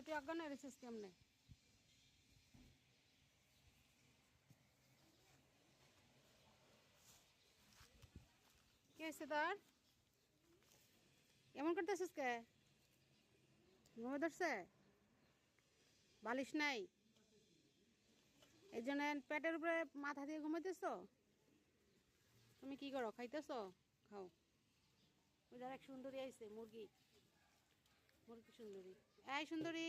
তুই অজ্ঞান হয়ে গেছিস কেমনে? কি হয়েছে তোর? এমন করতেছিস কে? ঘুমে ধরছে? বালিশ নাই এই জন্য পেটের উপরে মাথা দিয়ে ঘুমাইতেছ? তুমি কি করো, খাইতেছ? খাও। ওই এক সুন্দরী আইছে, মুরগি মুরগি সুন্দরী। এই সুন্দরী,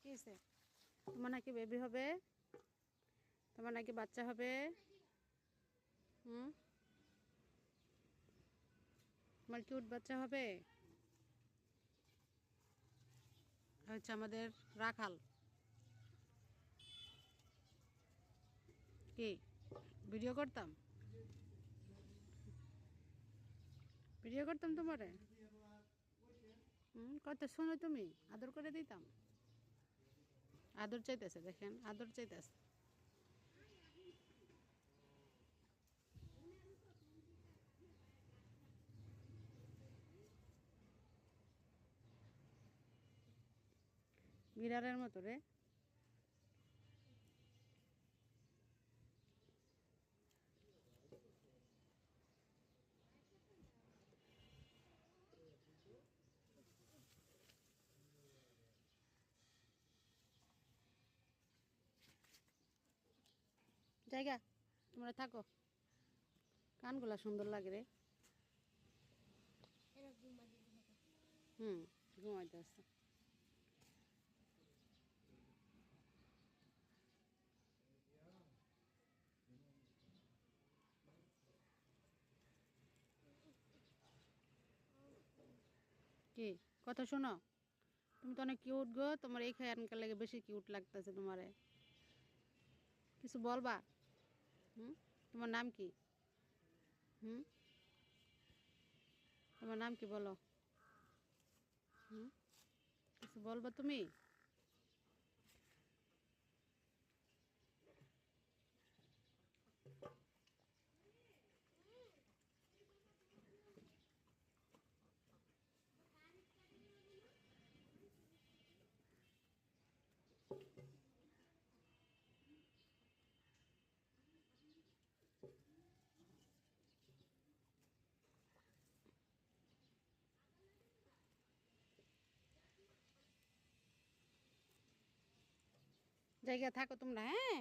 কি হয়েছে? তোমার নাকি বেবি হবে? তোমার নাকি বাচ্চা হবে? হুম, তোমার কিউট বাচ্চা হবে? হচ্ছে আমাদের রাখাল। কি ভিডিও করতাম? ভিডিও করতাম তোমারে? কত শোনো, তুমি আদর করে দিতাম। আদর চাইতেছে, দেখেন আদর চাইতেছে। বিড়ালের মতো রে। জায়গা, তোমরা থাকো। কানগুলা সুন্দর লাগে রে। হুম, ঘুমাইতে আসছে। কি কথা শোনো, তুমি তো অনেক কিউট গো, তোমার এই খায়ানকার লাগে বেশি কিউট লাগতেছে তোমারে। কিছু বলবা? হুম, তোমার নাম কি? হুম, তোমার নাম কি বলো? হুম, কিছু বলবা তুমি? জায়গা থাকো তোমরা, হ্যাঁ।